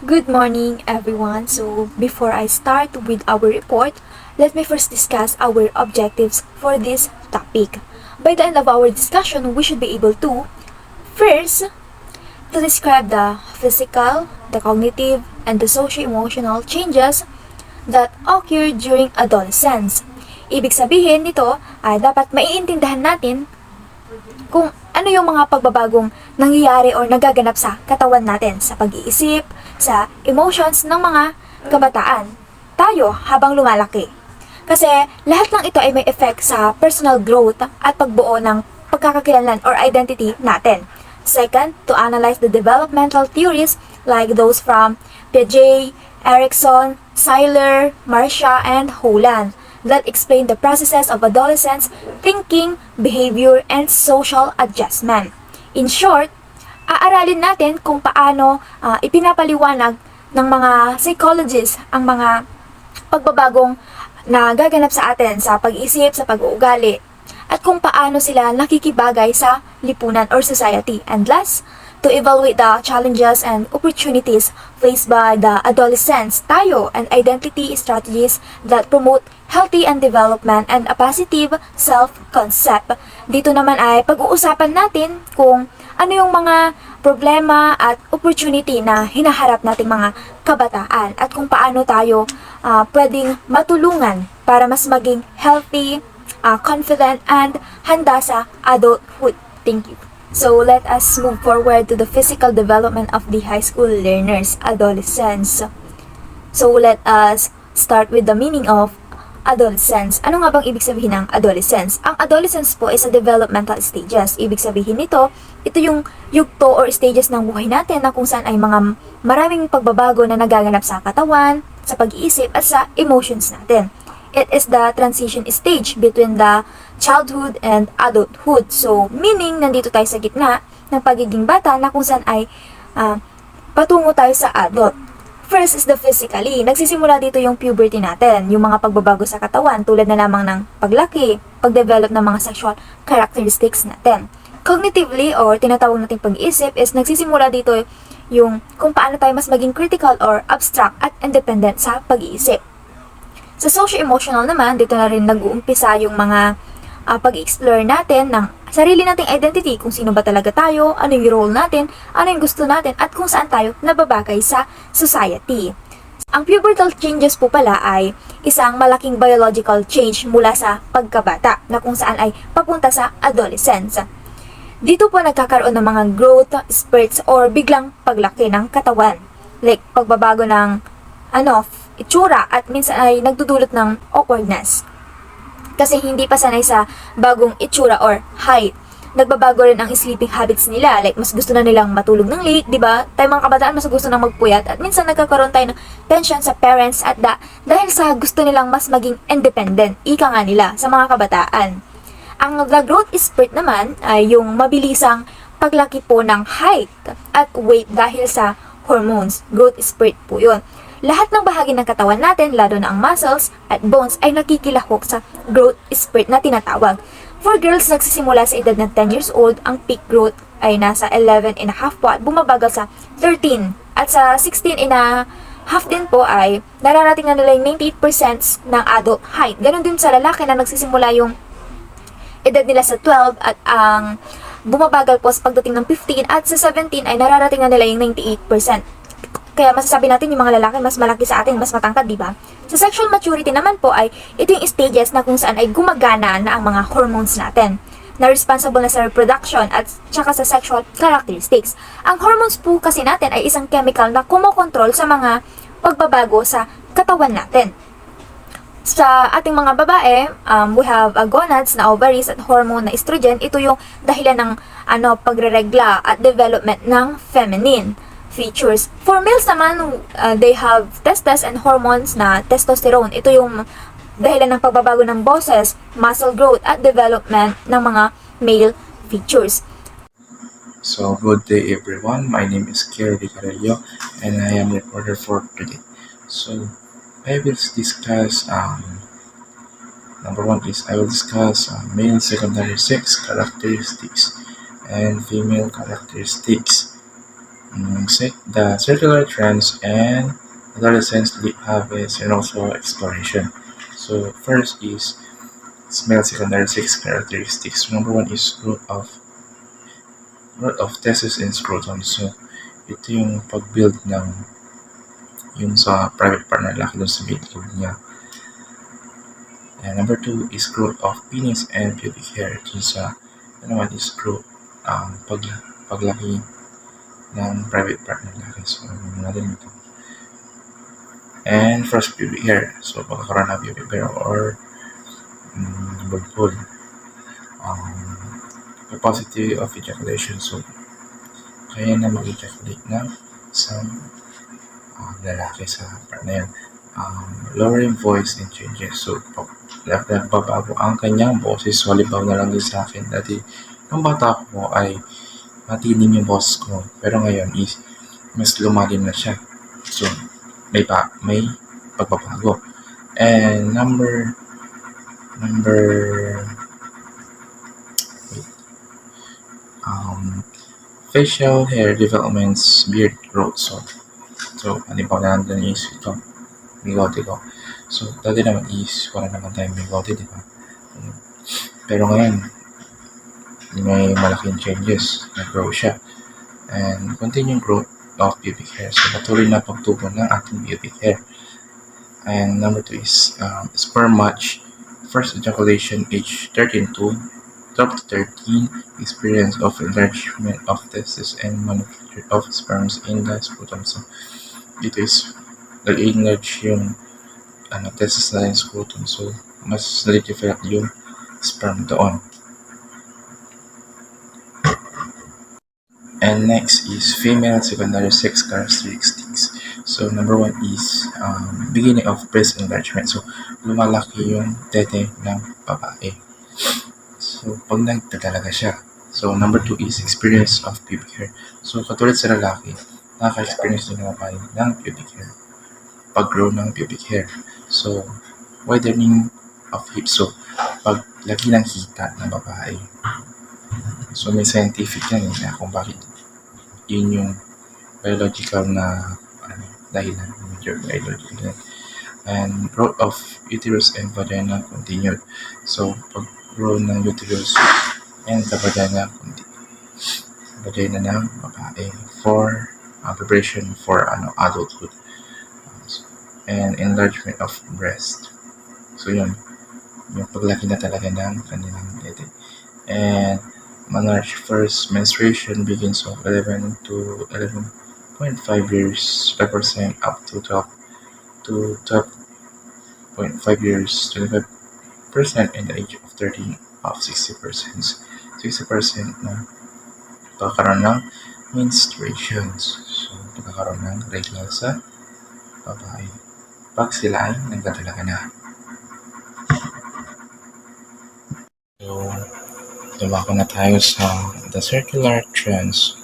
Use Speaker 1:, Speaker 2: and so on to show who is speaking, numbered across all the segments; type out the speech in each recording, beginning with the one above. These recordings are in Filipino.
Speaker 1: Good morning, everyone. So, before I start with our report, let me first discuss our objectives for this topic. By the end of our discussion, we should be able to first to describe the physical, the cognitive, and the socio-emotional changes that occur during adolescence. Ibig sabihin nito ay dapat maiintindihan natin kung ano yung mga pagbabagong nangyayari or nagaganap sa katawan natin, sa pag-iisip, sa emotions ng mga kabataan, tayo habang lumalaki. Kasi lahat ng ito ay may effect sa personal growth at pagbuo ng pagkakakilanlan or identity natin. Second, to analyze the developmental theories like those from Piaget, Erikson, Seiler, Marcia, and Holland that explain the processes of adolescents' thinking, behavior, and social adjustment. In short, aaralin natin kung paano ipinapaliwanag ng mga psychologists ang mga pagbabagong nagaganap sa atin sa pag-isip, sa pag-uugali, at kung paano sila nakikibagay sa lipunan or society. And last, to evaluate the challenges and opportunities faced by the adolescents, tayo, and identity strategies that promote healthy and development and a positive self-concept. Dito naman ay pag-uusapan natin kung ano yung mga problema at opportunity na hinaharap nating mga kabataan at kung paano tayo pwedeng matulungan para mas maging healthy, confident, and handa sa adulthood. Thank you. So let us move forward to the physical development of the high school learners, adolescents. So let us start with the meaning of adolescence. Ano nga bang ibig sabihin ng adolescence? Ang adolescence po is a developmental stages. Ibig sabihin nito, ito yung yugto or stages ng buhay natin na kung saan ay mga maraming pagbabago na nagaganap sa katawan, sa pag-iisip, at sa emotions natin. It is the transition stage between the childhood and adulthood. So, meaning, nandito tayo sa gitna ng pagiging bata na kung saan ay patungo tayo sa adult. First is the physically. Nagsisimula dito yung puberty natin, yung mga pagbabago sa katawan tulad na lamang ng paglaki, pagdevelop ng mga sexual characteristics natin. Cognitively or tinatawag nating pag-iisip is nagsisimula dito yung kung paano tayo mas maging critical or abstract at independent sa pag-iisip. Sa socio-emotional naman, dito na rin nag-uumpisa yung mga pag-explore natin ng sarili nating identity, kung sino ba talaga tayo, ano yung role natin, ano yung gusto natin, at kung saan tayo nababagay sa society. Ang pubertal changes po pala ay isang malaking biological change mula sa pagkabata na kung saan ay papunta sa adolescence. Dito po nagkakaroon ng mga growth spurts or biglang paglaki ng katawan, like pagbabago ng itsura at minsan ay nagdudulot ng awkwardness. Kasi hindi pa sanay sa bagong itsura or height. Nagbabago rin ang sleeping habits nila. Like, mas gusto na nilang matulog ng late, di ba? Tayo mga kabataan, mas gusto na magpuyat. At minsan nagkakaroon tayo ng tension sa parents at dahil sa gusto nilang mas maging independent. Ika nga nila sa mga kabataan. Ang the growth spurt naman ay yung mabilisang paglaki po ng height at weight dahil sa hormones. Growth spurt po yun. Lahat ng bahagi ng katawan natin, lalo na ang muscles at bones, ay nakikilahok sa growth spurt na tinatawag. For girls, nagsisimula sa edad ng 10 years old, ang peak growth ay nasa 11.5 po at bumabagal sa 13. At sa 16.5 din po ay nararating na nila yung 98% ng adult height. Ganon din sa lalaki na nagsisimula yung edad nila sa 12 at ang bumabagal po sa pagdating ng 15 at sa 17 ay nararating na nila yung 98%. Kaya masasabi natin yung mga lalaki mas malaki sa atin, mas matangkad, di ba? Sa sexual maturity naman po ay ito yung stages na kung saan ay gumagana na ang mga hormones natin na responsible na sa reproduction at saka sa sexual characteristics. Ang hormones po kasi natin ay isang chemical na kumokontrol sa mga pagbabago sa katawan natin. Sa ating mga babae, we have gonads na ovaries at hormone na estrogen. Ito yung dahilan ng pagreregla at development ng feminine features. For males naman, they have testes and hormones na testosterone. Ito yung dahilan ng pagbabago ng boses, muscle growth, at development ng mga male features.
Speaker 2: So, good day everyone. My name is Kerry Carello and I am reporter for today. So, I will discuss, number one is I will discuss male secondary sex characteristics and female characteristics. The circular trends and adolescents have is and also exploration. So first is smell secondary six characteristics. Number one is growth of testes and scrotum. So ito yung pag-build ng yung sa private part ng lalaki dun sa itlog niya. And number two is growth of penis and pubic hair. Dun sa ano naman is growth paglaki ng private part ng lalaki. So natin ito. And first pubic hair. So pagkakaroon ng pubic hair or bulbul. Capacity of ejaculation. So kaya na mag-ejaculate ng isang lalaki sa part na yan. Lowering voice and changes. So nagbabago ang kanyang boses. So halimbawa na lang din sa akin. Dati nung bata ko ay matining yung boses ko. Pero ngayon is mas lumalim na siya. So may pagbabago. And facial hair developments, beard growth. So halimbawa na lang din is ito, bigote ko. So dati naman is wala naman tayong bigote, di ba? Pero ngayon, may malaking changes, nag-grow siya. And continuing growth of pubic hair. So patuloy na pagtubo ng ating pubic hair. And number two is sperm match. First ejaculation age 13 to 12 to 13, experience of enlargement of testes and manufacture of sperms in the scrotum. So ito is nag-enlarge yung testes na yung scrotum. So mas nag-develop yung sperm doon. And next is female secondary sex characteristics. So number one is beginning of breast enlargement. So lumalaki yung tete ng babae. So pag nagtatalaga siya. So number two is experience of pubic hair. So katulad sa lalaki, nakaka-experience din ng babae ng pubic hair. Pag-grow ng pubic hair. So widening of hips. So paglaki ng hita ng babae. So may scientific yan na kung bakit yun yung biological na dahilan. Biological. And growth of uterus and vagina continued. So pag-grow ng uterus and the vagina ng babae for preparation for adulthood. And enlargement of breast. So yun, yung paglaki na talaga ng kanilang tete. And menarche first menstruation begins of 11 to 11.5 years, 5% up to 12 to 12.5 years, 25% in the age of 13 of 60%. 60% na pagkakaroon ng menstruations. So, pagkakaroon ng regla sa babae. Pag sila ay nagdadalaga na. So, dumako na tayo sa the circular trends.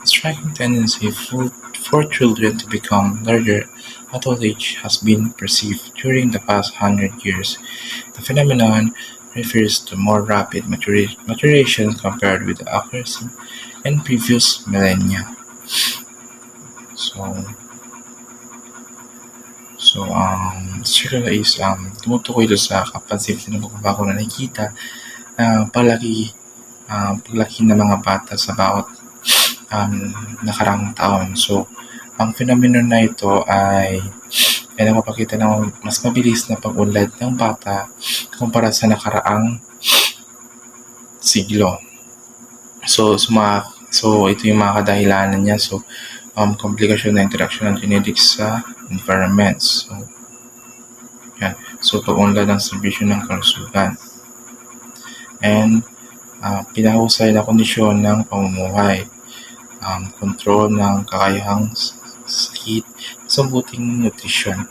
Speaker 2: Striking tendency for children to become larger at old age has been perceived during the past 100 years. The phenomenon refers to more rapid maturation compared with the accuracy in previous millennia. Circular is tumutukoy doon sa kapansin ng pagbabago na nakikita paglaki ng mga bata sa bawat nakarang taon. So, ang phenomenon na ito ay napapakita ng mas mabilis na pag-unlad ng bata kumpara sa nakaraang siglo. So ito yung mga kadahilanan niya. So, komplikasyon na interaction ng genetics sa environments. So pag-unlad ng serbisyo ng kalusugan. And pinahusay na kondisyon ng pamumuhay, kontrol ng kakayahang sakit, sambuting nutrisyon.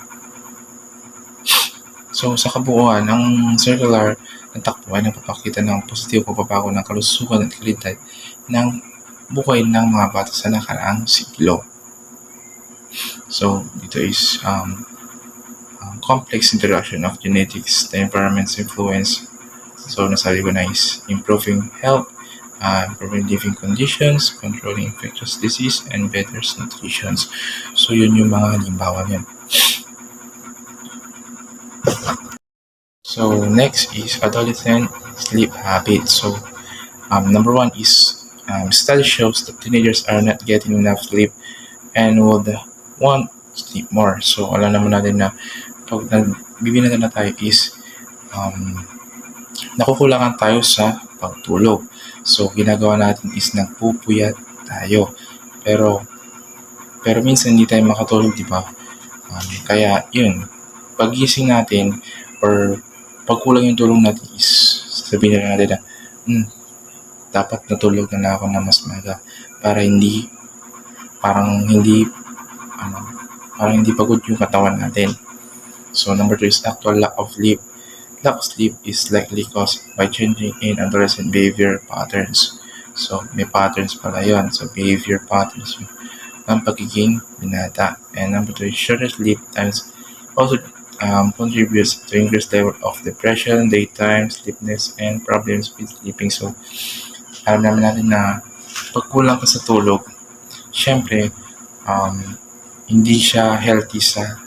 Speaker 2: So sa kabuuan, ang circular na takbo ay nagpapakita ng positibong pagbabago ng kalusugan at kalidad ng buhay ng mga bata sa nakaraang siglo. So dito is complex interaction of genetics, the environment's influence. So nasabi ko na is improving health improving living conditions, controlling infectious disease, and better nutrition. So yun yung mga halimbawa niyan. So next is adolescent sleep habits. So number one is study shows that teenagers are not getting enough sleep and would want to sleep more. So alam naman natin na pag nagbibinata na tayo is nakukulangan tayo sa pagtulog. So ginagawa natin is nagpupuyat tayo. Pero minsan hindi tayo makatulog, di ba? Kaya yun, pagising natin or pagkulang yung tulog natin is sabihin na natin na dapat natulog na ako na mas maga para hindi parang hindi pagod yung katawan natin. So number 2 is actual lack of sleep. Lack of sleep is likely caused by changing in adolescent behavior patterns. So may patterns pala yun. So behavior patterns ng pagiging binata. And number 3, shorter sleep times also contributes to increased level of depression, daytime sleepiness, and problems with sleeping. So alam naman natin na pag kulang ka sa tulog, syempre, hindi siya healthy sa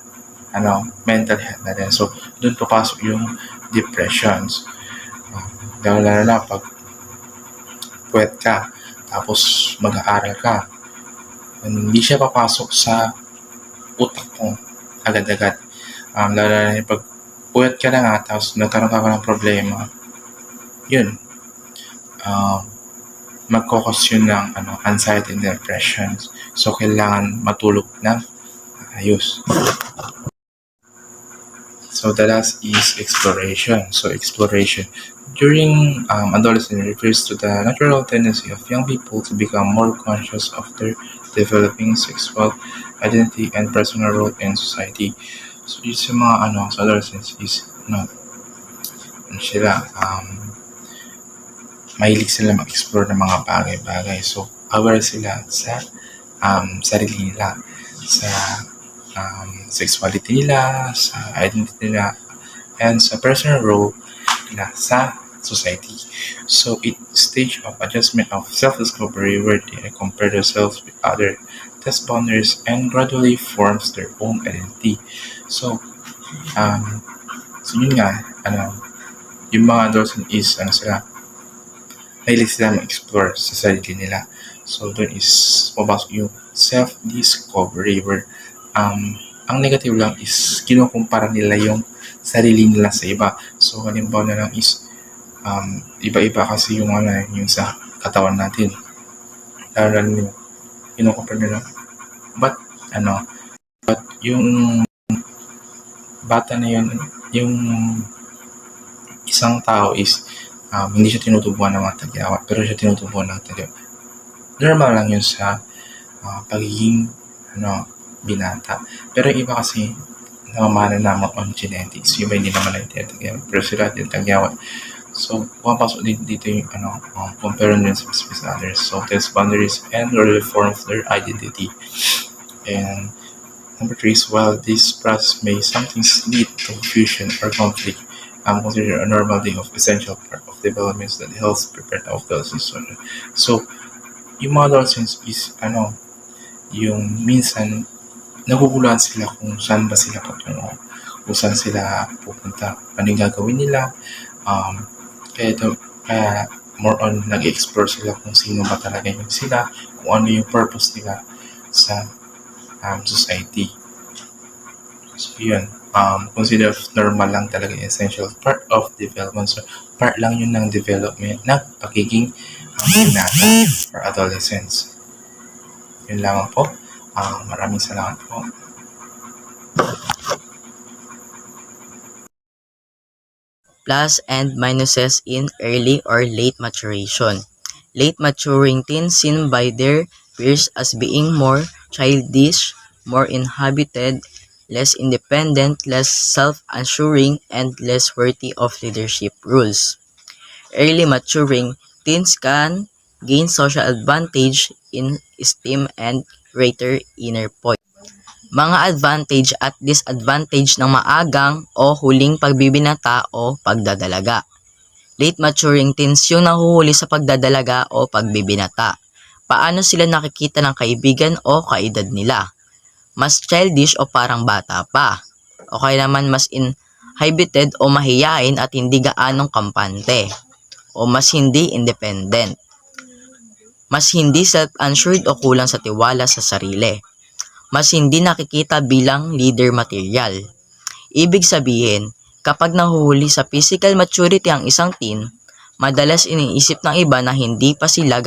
Speaker 2: mental health natin. So, doon papasok yung depressions. Lalo na pag puwet ka, tapos mag-aaral ka, hindi siya papasok sa utak mo agad-agad. Lalo na pag puwet ka na nga, tapos nagkaroon ka ng problema, yun, magkakos yun ng anxiety and depression. So, kailangan matulog ng ayos. So, the last is exploration. So, exploration during adolescence refers to the natural tendency of young people to become more conscious of their developing sexual identity and personal role in society. So, dito sa mga sa adolescence is sila mahilig sila mag-explore ng mga bagay-bagay. So, aware sila sa sarili nila, sa sexuality nila, sa identity nila, and sa personal role nila sa society. So, it's stage of adjustment of self-discovery where they compare themselves with others, test boundaries, and gradually forms their own identity. So, yun nga, yung mga adolescent is, sila, mahilig sila mag-explore sa sarili nila. So, doon is mabasok yung self-discovery where ang negative lang is kinukumpara nila yung sarili nila sa iba. So, halimbawa na lang is iba-iba kasi yung yung sa katawan natin. Lalo yung kinukumpara nila. But yung bata na yun, yung isang tao is hindi siya tinutubuan ng mga tagyawat, pero siya tinutubuan ng tagyawat. Normal lang yun sa pagiging binata. Pero yung iba kasi namamana naman on genetics. Yung iba hindi naman nagtatagyawat, pero sila nagtatagyawat. So, pumapasok dito yung comparisons with others. So, test boundaries and really forms their identity. And number 3 is while this process may sometimes lead to confusion or conflict, considered a normal thing of essential part of developments that helps prepare of those disorder. So, yung mga adolescents is yung minsan naguguluhan sila kung saan ba sila patungo, kung saan sila pupunta, ano yung gagawin nila. Kaya more on nag-explore sila kung sino ba talaga yung sila, kung ano yung purpose nila sa society. So yun, consider normal lang talaga essential part of development. So part lang yun ng development ng pagiging binata or adolescence. Yun lamang po. Maraming salamat po.
Speaker 3: Plus and minuses in early or late maturation. Late maturing teens seen by their peers as being more childish, more inhibited, less independent, less self-assuring, and less worthy of leadership roles. Early maturing teens can gain social advantage in esteem and greater inner poise. Mga advantage at disadvantage ng maagang o huling pagbibinata o pagdadalaga. Late maturing teens yung nahuhuli sa pagdadalaga o pagbibinata. Paano sila nakikita ng kaibigan o kaedad nila? Mas childish o parang bata pa? O kaya naman mas inhibited o mahiyain at hindi gaanong kampante? O mas hindi independent? Mas hindi self-assured o kulang sa tiwala sa sarili? Mas hindi nakikita bilang leader material? Ibig sabihin, kapag nahuhuli sa physical maturity ang isang teen, madalas iniisip ng iba na hindi pa sila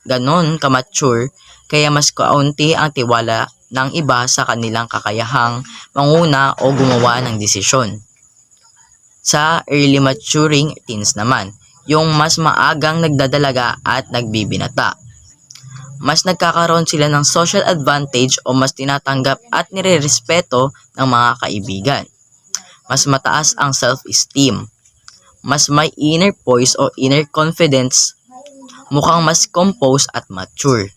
Speaker 3: ganon ka-mature, kaya mas kaunti ang tiwala ng iba sa kanilang kakayahang manguna o gumawa ng desisyon. Sa early maturing teens naman, yung mas maagang nagdadalaga at nagbibinata. Mas nagkakaroon sila ng social advantage o mas tinatanggap at nirerespeto ng mga kaibigan. Mas mataas ang self-esteem. Mas may inner poise o inner confidence. Mukhang mas composed at mature.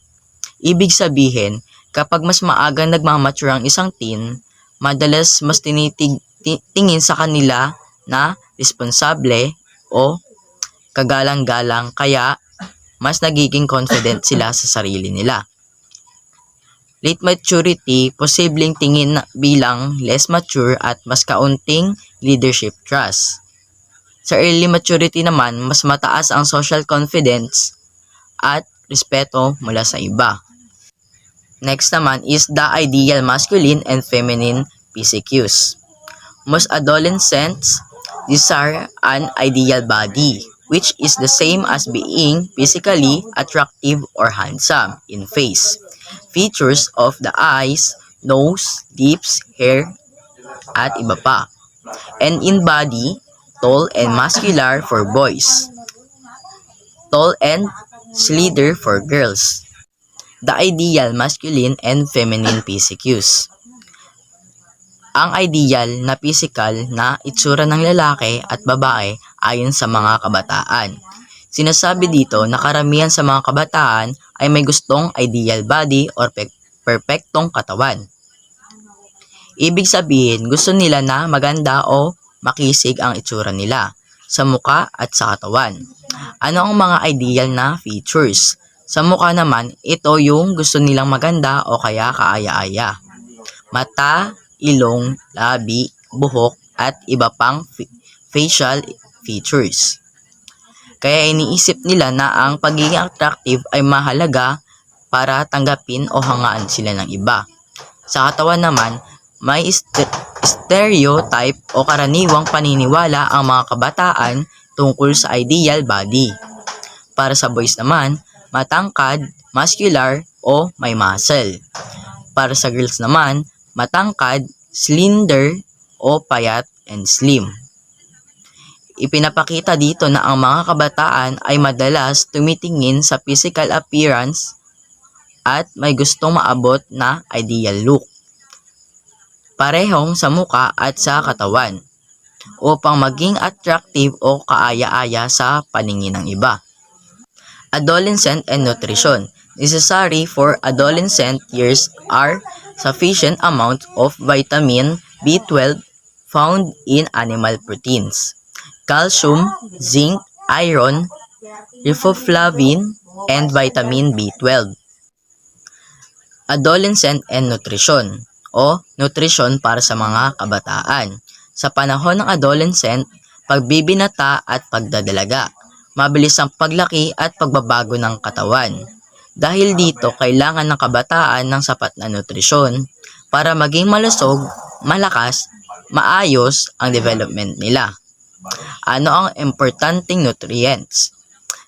Speaker 3: Ibig sabihin, kapag mas maagang nagmamature ang isang teen, madalas mas tingin sa kanila na responsable o kagalang-galang, kaya mas nagiging confident sila sa sarili nila. Late maturity, posibleng tingin bilang less mature at mas kaunting leadership trust. Sa early maturity naman, mas mataas ang social confidence at respeto mula sa iba. Next naman is the ideal masculine and feminine PCQs. Most adolescents desire an ideal body, which is the same as being physically attractive or handsome in face. Features of the eyes, nose, lips, hair, at iba pa. And in body, tall and muscular for boys. Tall and slender for girls. The ideal masculine and feminine PCQs. Ang ideal na physical na itsura ng lalaki at babae ayon sa mga kabataan. Sinasabi dito na karamihan sa mga kabataan ay may gustong ideal body or perpektong katawan. Ibig sabihin, gusto nila na maganda o makisig ang itsura nila sa muka at sa katawan. Ano ang mga ideal na features? Sa muka naman, ito yung gusto nilang maganda o kaya kaaya-aya. Mata, ilong, labi, buhok, at iba pang facial features. Kaya iniisip nila na ang pagiging attractive ay mahalaga para tanggapin o hangaan sila ng iba. Sa katawan naman, may stereotype o karaniwang paniniwala ang mga kabataan tungkol sa ideal body. Para sa boys naman, matangkad, muscular o may muscle. Para sa girls naman, matangkad, slender o payat and slim. Ipinapakita dito na ang mga kabataan ay madalas tumitingin sa physical appearance at may gustong maabot na ideal look. Parehong sa muka at sa katawan upang maging attractive o kaaya-aya sa paningin ng iba. Adolescent and nutrition. Necessary for adolescent years are sufficient amount of vitamin B12 found in animal proteins, calcium, zinc, iron, riboflavin, and vitamin B12. Adolescent and nutrition o nutrition para sa mga kabataan. Sa panahon ng adolescent, pagbibinata at pagdadalaga, mabilis ang paglaki at pagbabago ng katawan. Dahil dito, kailangan ng kabataan ng sapat na nutrisyon para maging malusog, malakas, maayos ang development nila. Ano ang importanteng nutrients?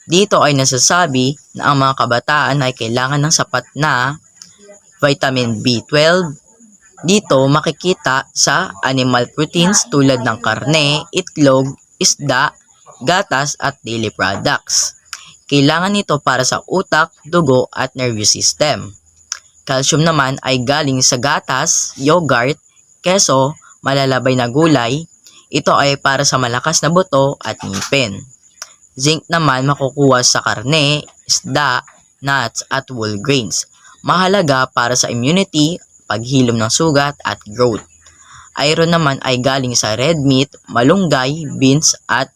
Speaker 3: Dito ay nasasabi na ang mga kabataan ay kailangan ng sapat na vitamin B12. Dito makikita sa animal proteins tulad ng karne, itlog, isda, gatas at dairy products. Kailangan nito para sa utak, dugo at nervous system. Calcium naman ay galing sa gatas, yogurt, keso, malalabay na gulay. Ito ay para sa malakas na buto at ngipin. Zinc naman makukuha sa karne, isda, nuts at whole grains. Mahalaga para sa immunity, paghilom ng sugat at growth. Iron naman ay galing sa red meat, malunggay, beans at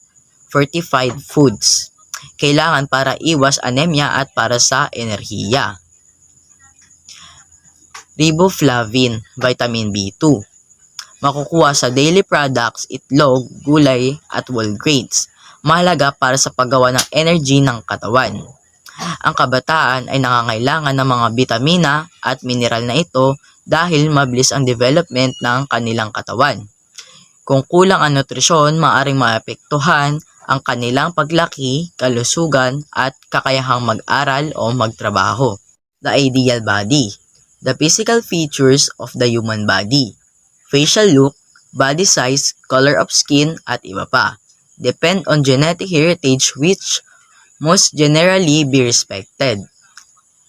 Speaker 3: fortified foods. Kailangan para iwas anemia at para sa enerhiya. Riboflavin, vitamin B2. Makukuha sa daily products, itlog, gulay at whole grains. Mahalaga para sa paggawa ng energy ng katawan. Ang kabataan ay nangangailangan ng mga bitamina at mineral na ito dahil mabilis ang development ng kanilang katawan. Kung kulang ang nutrisyon, maaaring maapektuhan ang kanilang paglaki, kalusugan at kakayahang mag-aral o magtrabaho. The ideal body. The physical features of the human body. Facial look, body size, color of skin at iba pa. Depend on genetic heritage which most generally be respected.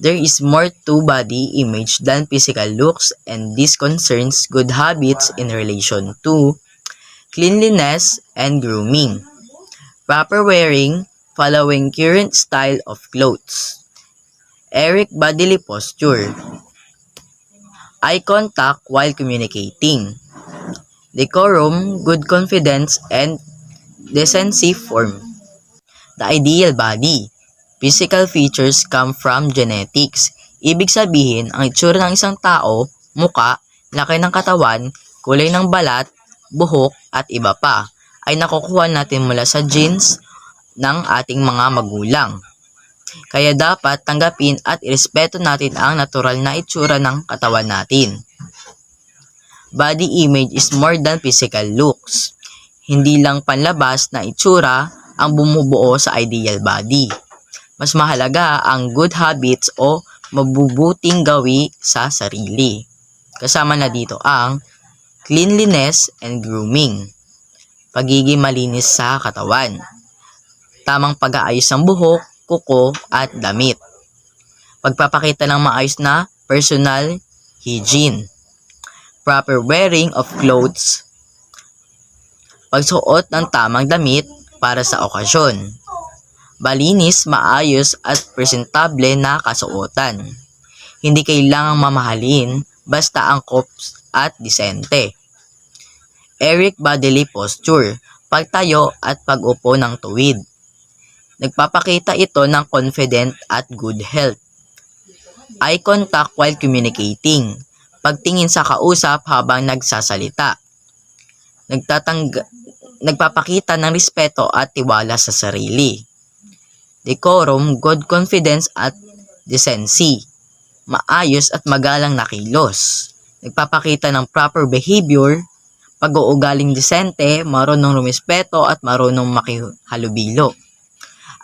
Speaker 3: There is more to body image than physical looks, and this concerns good habits in relation to cleanliness and grooming. Proper wearing, following current style of clothes. Erect bodily posture. Eye contact while communicating. Decorum, good confidence, and decency form. The ideal body. Physical features come from genetics. Ibig sabihin, ang itsura ng isang tao, muka, laki ng katawan, kulay ng balat, buhok, at iba pa, ay nakukuha natin mula sa genes ng ating mga magulang. Kaya dapat tanggapin at irespeto natin ang natural na itsura ng katawan natin. Body image is more than physical looks. Hindi lang panlabas na itsura ang bumubuo sa ideal body. Mas mahalaga ang good habits o mabubuting gawi sa sarili. Kasama na dito ang cleanliness and grooming. Pagiging malinis sa katawan. Tamang pag-aayos ng buhok, kuko at damit. Pagpapakita ng maayos na personal hygiene. Proper wearing of clothes. Pagsuot ng tamang damit para sa okasyon. Malinis, maayos at presentable na kasuotan. Hindi kailangang mamahalin, basta angkop at disente. Erect bodily posture, pagtayo at pag-upo ng tuwid. Nagpapakita ito ng confident at good health. Eye contact while communicating, pagtingin sa kausap habang nagsasalita. Nagpapakita ng respeto at tiwala sa sarili. Decorum, good confidence at decency. Maayos at magalang na kilos. Nagpapakita ng proper behavior, pag-uugaling disente, marunong rumispeto at marunong makihalubilo.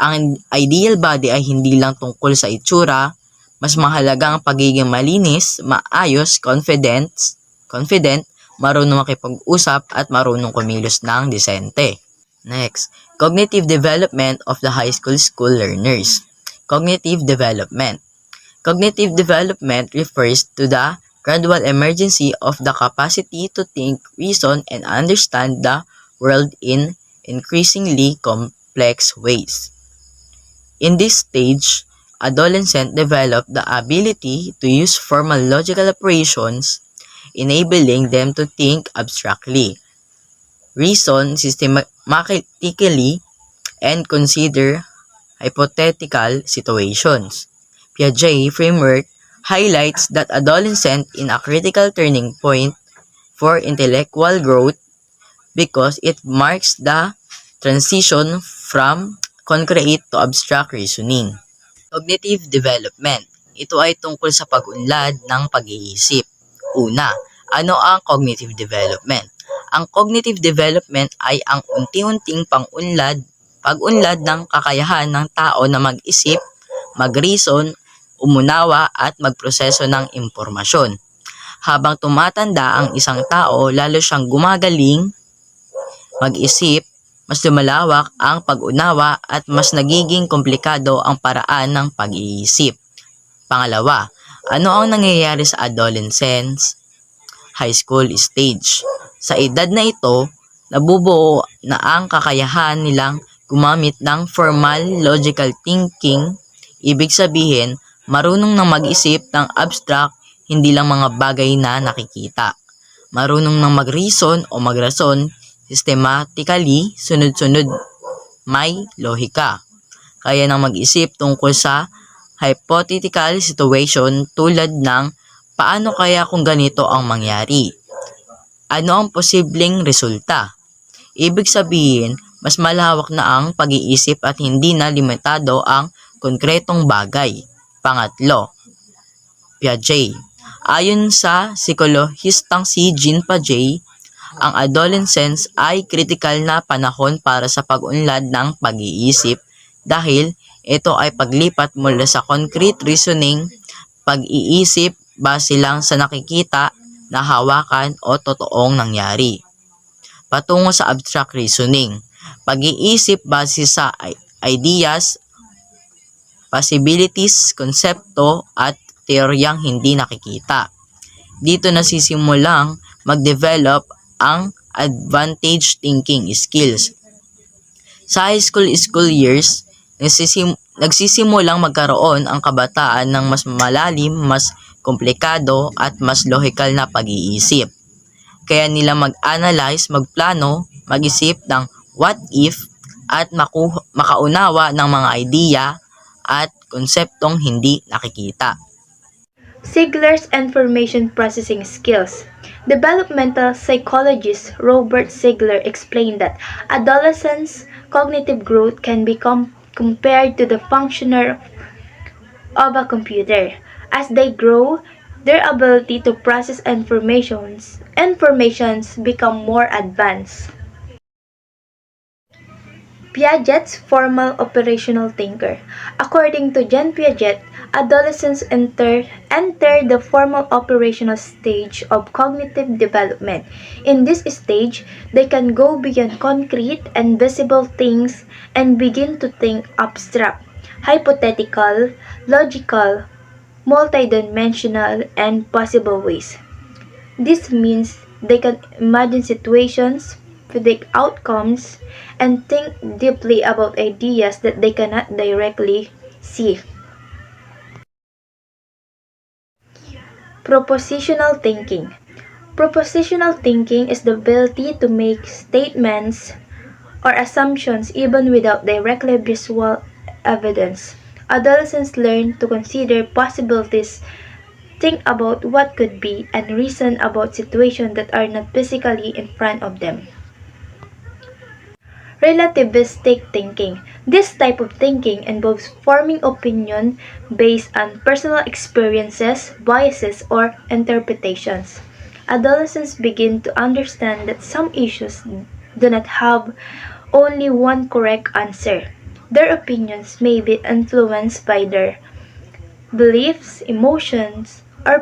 Speaker 3: Ang ideal body ay hindi lang tungkol sa itsura, mas mahalaga ang pagiging malinis, maayos, confident, marunong makipag-usap at marunong kumilos ng disente. Next, cognitive development of the high school learners. Cognitive development. Cognitive development refers to the gradual emergence of the capacity to think, reason, and understand the world in increasingly complex ways. In this stage, adolescents develop the ability to use formal logical operations, enabling them to think abstractly, reason systematically, and consider hypothetical situations. Piaget framework highlights that adolescence is a critical turning point for intellectual growth because it marks the transition from concrete to abstract reasoning. Cognitive development. Ito ay tungkol sa pag-unlad ng pag-iisip. Una, ano ang cognitive development? Ang cognitive development ay ang unti-unting pag-unlad ng kakayahan ng tao na mag-isip, mag-reason, umunawa at magproseso ng impormasyon. Habang tumatanda ang isang tao, lalo siyang gumagaling mag-isip, mas lumalawak ang pag-unawa at mas nagiging komplikado ang paraan ng pag-iisip. Pangalawa, ano ang nangyayari sa adolescence, high school stage? Sa edad na ito, nabubuo na ang kakayahan nilang gumamit ng formal logical thinking. Ibig sabihin, marunong nang mag-isip ng abstract, hindi lang mga bagay na nakikita. Marunong nang mag-reason o magrason systematically, sunod-sunod may lohika. Kaya nang mag-isip tungkol sa hypothetical situation tulad ng paano kaya kung ganito ang mangyari? Ano ang posibleng resulta? Ibig sabihin, mas malawak na ang pag-iisip at hindi na limitado ang konkretong bagay. Pangatlo, Piaget. Ayon sa psikolohistang si Jean Piaget, ang adolescence ay kritikal na panahon para sa pag-unlad ng pag-iisip dahil ito ay paglipat mula sa concrete reasoning, pag-iisip base lang sa nakikita, nahawakan o totoong nangyari, patungo sa abstract reasoning, pag-iisip base sa ideas, possibilities, konsepto at teoryang hindi nakikita. Dito nasisimulang mag-develop ang advantage thinking skills. Sa high school years, nagsisimulang magkaroon ang kabataan ng mas malalim, mas komplikado at mas logical na pag-iisip. Kaya nila mag-analyze, magplano, mag-isip ng what if at makaunawa ng mga idea at konseptong hindi nakikita.
Speaker 1: Ziegler's information processing skills. Developmental psychologist Robert Ziegler explained that adolescents' cognitive growth can be compared to the function of a computer. As they grow, their ability to process informations become more advanced. Piaget's formal operational thinker. According to Jean Piaget, adolescents enter the formal operational stage of cognitive development. In this stage, they can go beyond concrete and visible things and begin to think abstract, hypothetical, logical, multidimensional, and possible ways. This means they can imagine situations, predict outcomes, and think deeply about ideas that they cannot directly see. Propositional thinking. Propositional thinking is the ability to make statements or assumptions even without directly visual evidence. Adolescents learn to consider possibilities, think about what could be, and reason about situations that are not physically in front of them. Relativistic thinking. This type of thinking involves forming opinion based on personal experiences, biases, or interpretations. Adolescents begin to understand that some issues do not have only one correct answer. Their opinions may be influenced by their beliefs, emotions, or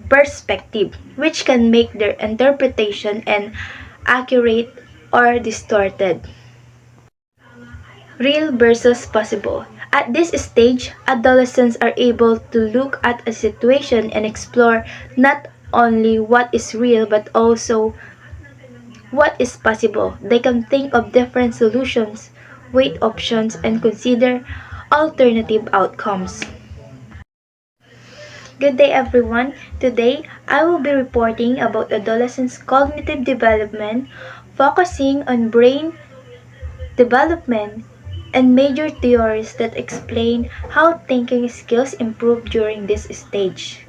Speaker 1: perspective, which can make their interpretation inaccurate or distorted. Real versus possible. At this stage, adolescents are able to look at a situation and explore not only what is real but also what is possible. They can think of different solutions, weigh options, and consider alternative outcomes. Good day everyone. Today, I will be reporting about adolescents' cognitive development, focusing on brain development and major theories that explain how thinking skills improve during this stage.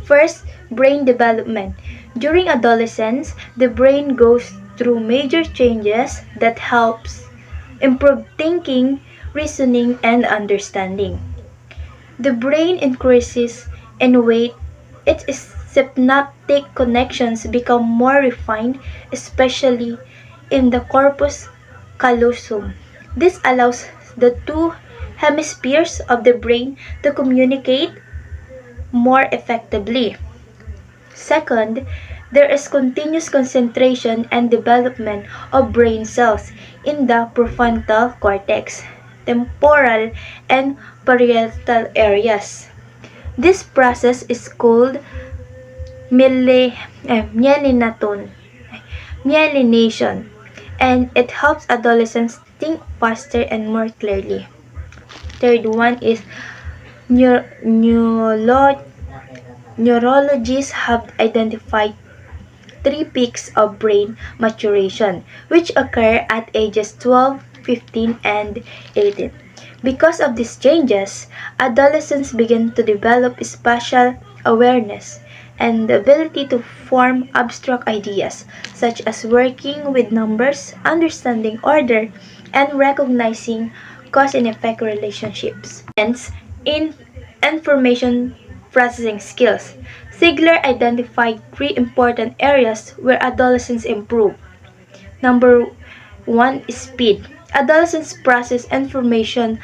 Speaker 1: First, brain development. During adolescence, the brain goes through major changes that helps improve thinking, reasoning, and understanding. The brain increases in weight, its synaptic connections become more refined, especially in the corpus callosum. This allows the two hemispheres of the brain to communicate more effectively. Second, there is continuous concentration and development of brain cells in the prefrontal cortex, temporal, and parietal areas. This process is called myelination, and it helps adolescents think faster and more clearly. Third one is neurologists have identified three peaks of brain maturation, which occur at ages 12, 15, and 18. Because of these changes, adolescents begin to develop spatial awareness and the ability to form abstract ideas, such as working with numbers, understanding order, and recognizing cause and effect relationships. Hence, in information processing skills, Ziegler identified three important areas where adolescents improve. Number one is speed. Adolescents process information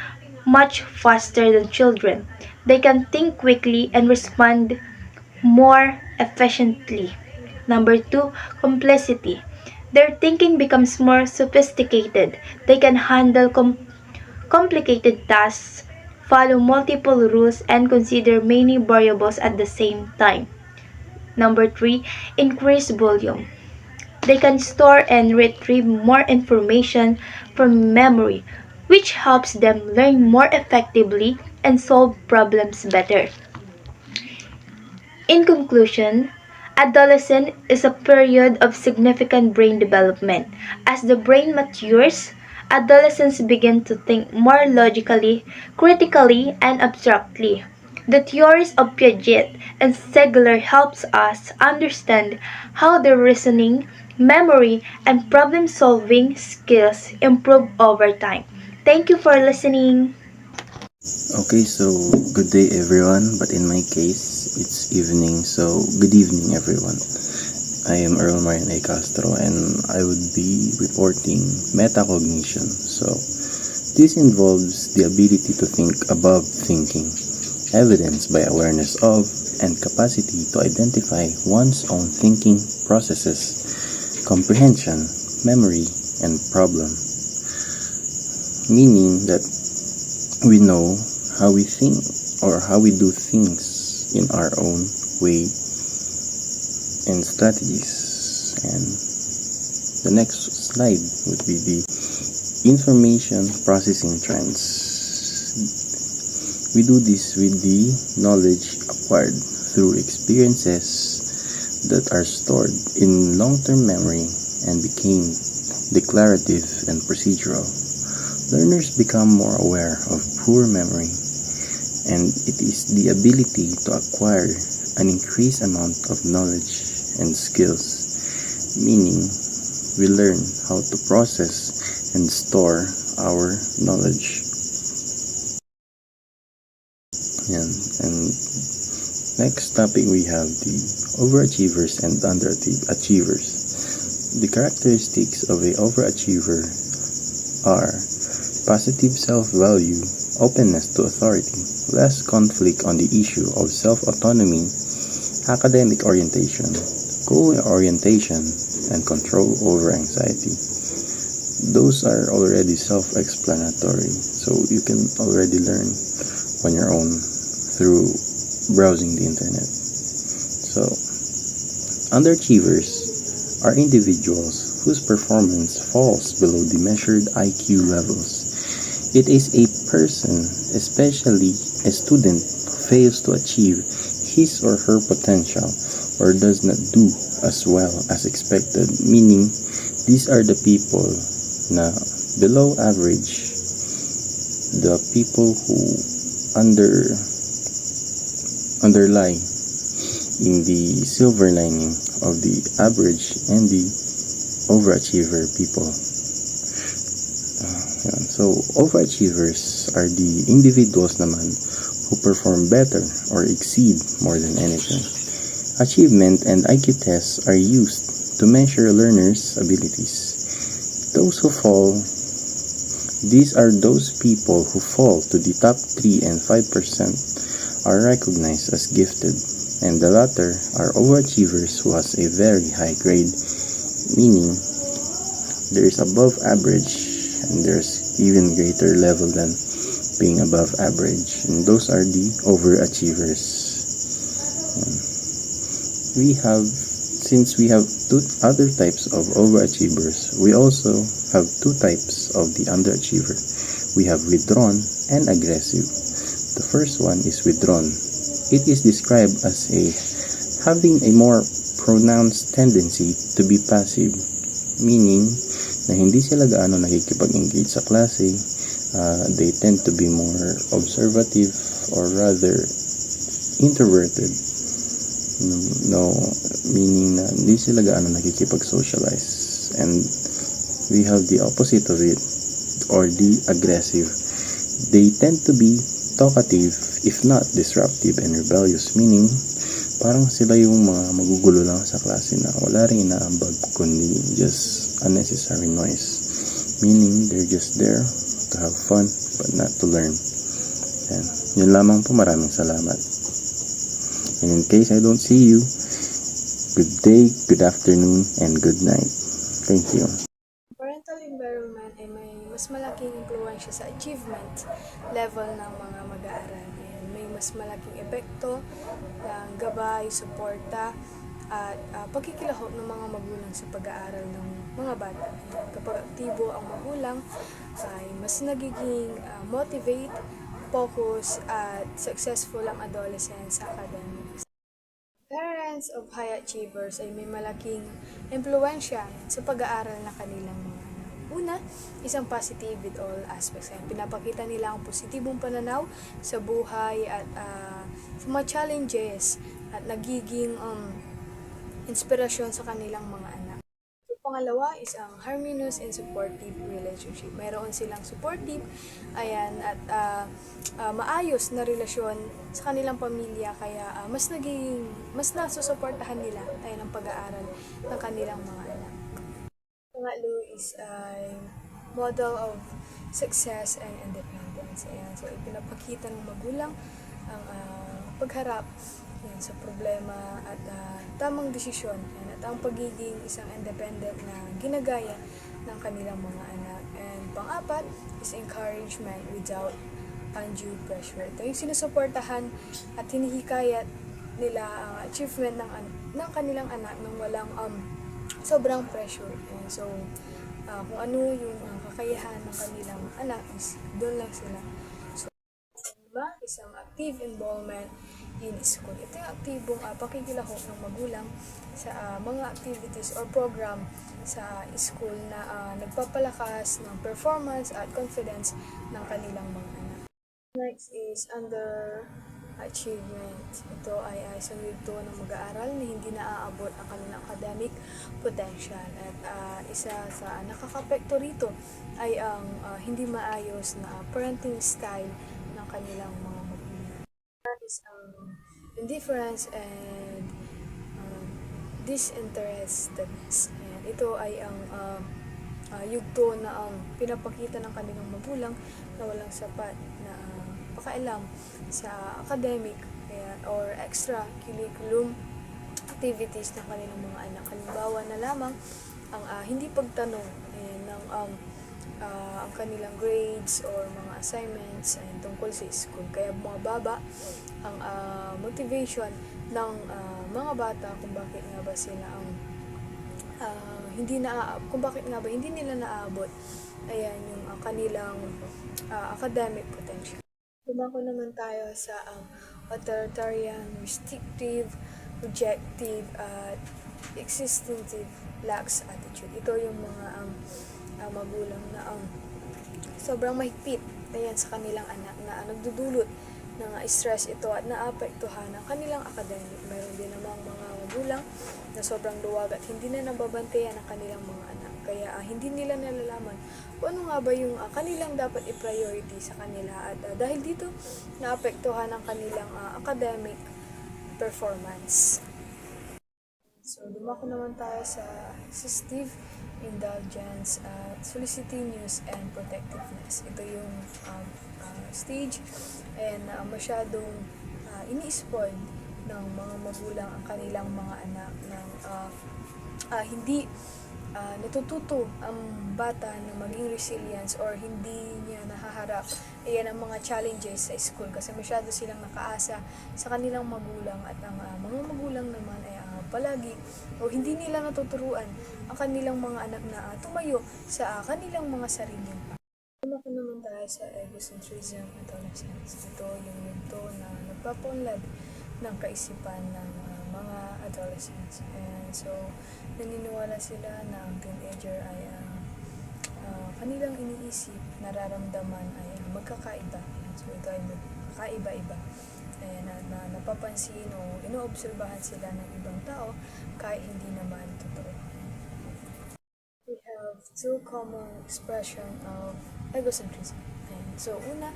Speaker 1: much faster than children. They can think quickly and respond more efficiently. Number two, complexity. Their thinking becomes more sophisticated. They can handle complicated tasks, follow multiple rules, and consider many variables at the same time. Number three, increased volume. They can store and retrieve more information from memory, which helps them learn more effectively and solve problems better. In conclusion, adolescence is a period of significant brain development. As the brain matures, adolescents begin to think more logically, critically, and abstractly. The theories of Piaget and Segler helps us understand how their reasoning, memory, and problem-solving skills improve over time. Thank you for listening.
Speaker 4: Okay, so good day everyone, but in my case, it's evening, so good evening everyone. I am Earl Marian A. Castro and I would be reporting metacognition. So, this involves the ability to think above thinking, evidenced by awareness of and capacity to identify one's own thinking processes, comprehension, memory, and problem. Meaning that we know how we think or how we do things in our own way and strategies. And the next slide would be the information processing trends. We do this with the knowledge acquired through experiences that are stored in long-term memory and became declarative and procedural. Learners become more aware of poor memory, and it is the ability to acquire an increased amount of knowledge and skills, meaning we learn how to process and store our knowledge. And next topic we have the overachievers and underachievers. The characteristics of an overachiever are positive self-value, openness to authority, less conflict on the issue of self-autonomy, academic orientation, goal orientation, and control over anxiety. Those are already self-explanatory, so you can already learn on your own through browsing the internet. So, underachievers are individuals whose performance falls below the measured IQ levels. It is a person, especially a student, who fails to achieve his or her potential or does not do as well as expected, meaning these are the people na below average, the people who underlie in the silver lining of the average and the overachiever people. So, overachievers are the individuals naman who perform better or exceed more than anything. Achievement and IQ tests are used to measure learners' abilities. These are those people who fall to the top 3 and 5% are recognized as gifted, and the latter are overachievers who has a very high grade, meaning there is above average and there's even greater level than being above average, and those are the overachievers. Since we have two other types of overachievers, we also have two types of the underachiever. We have withdrawn and aggressive. The first one is withdrawn. It is described as having a more pronounced tendency to be passive, meaning na hindi sila gaano nakikipag-engage sa klase. They tend to be more observative or rather introverted. No, meaning na hindi sila gaano nakikipag-socialize. And we have the opposite of it, or the aggressive. They tend to be talkative, if not disruptive and rebellious, meaning parang sila yung mga magugulo lang sa klase na wala rin inaambag kundi just unnecessary noise. Meaning they're just there to have fun but not to learn. And yun lamang po, maraming salamat. And in case I don't see you, good day, good afternoon, and good night. Thank you.
Speaker 5: Parental environment ay may mas malaking impluwensya sa achievement level ng mga mag-aaral. Ayan, may mas malaking epekto ng gabay, suporta, at pagkikilahok ng mga magulang sa pag-aaral ng mga bata. Ayan, kapag aktibo ang magulang, ay mas nagiging motivate, focus, at successful ang adolescent sa academics. Parents of high achievers ay may malaking impluwensya sa pag-aaral na kanilang mga anak. Una, isang positive with all aspects. Ay pinapakita nila ang positibong pananaw sa buhay at sa mga challenges at nagiging inspirasyon sa kanilang mga anak. Pangalawa is ang harmonious and supportive relationship. Mayroon silang supportive, at maayos na relasyon sa kanilang pamilya, kaya mas nasusuportahan nila ang pag-aaral ng kanilang mga anak. Pangalo is model of success and independence. Ayan, so ipinapakita ng magulang ang pagharap sa problema at tamang desisyon at ang pagiging isang independent na ginagaya ng kanilang mga anak. And pang-apat is encouragement without undue pressure. Ito yung sinusuportahan at hinihikayat nila ang achievement ng kanilang anak nang walang sobrang pressure. And so, kung ano yung kakayahan ng kanilang anak is doon lang sila. So, isang active involvement in school. Ito yung aktibong pakikilahok ng magulang sa mga activities or program sa school na nagpapalakas ng performance at confidence ng kanilang mga anak. Next is underachievement. Ito ay isang yugto ng mag-aaral na hindi naaabot ang kanilang academic potential. At isa sa nakakapekto rito ay ang hindi maayos na parenting style ng kanilang mga magulang. That is indifference and disinterestedness. And ito ay ang yugto na pinapakita ng kanilang magulang na walang sapat na pakailam sa academic or extra curriculum activities ng kanilang mga anak. Halimbawa na lamang ang hindi pagtanong ng ang kanilang grades or mga assignments tungkol sa school. Kaya bumababa ang motivation ng mga bata kung bakit nga ba sila hindi nila naaabot yung kanilang academic potential. Dumako naman tayo sa authoritarian, restrictive, rejective, at existentive lax attitude. Ito yung mga magulang na sobrang mahigpit sa kanilang anak na nagdudulot ng stress ito at naapektuhan ng kanilang academic. Mayroon din namang mga magulang na sobrang luwag at hindi na nababantayan ang kanilang mga anak. Kaya hindi nila nalalaman kung ano nga ba yung kanilang dapat i-priority sa kanila. At dahil dito, naapektuhan ang kanilang academic performance. So, dumako naman tayo sa excessive indulgence at solicitude and protectiveness. Ito yung stage and masyadong ini-spoil ng mga magulang ang kanilang mga anak ng hindi natututo ang bata na maging resilience or hindi niya nahaharap ang mga challenges sa school kasi masyado silang nakaasa sa kanilang magulang at ang mga magulang naman ay palagi o hindi nila natuturuan ang kanilang mga anak na tumayo sa kanilang mga sariling pa. Ako naman tayo sa egocentrism adolescence. Ito yung yugto na nagpapaunlad ng kaisipan ng mga adolescents. And so, naniniwala sila na ang teenager ay kanilang iniisip, nararamdaman ay magkakaiba. So, ito ay magkaiba-iba. And na napapansin o inoobserbahan sila ng ibang tao kahit hindi naman totoo. We have two common expression of egocentrism. And so, una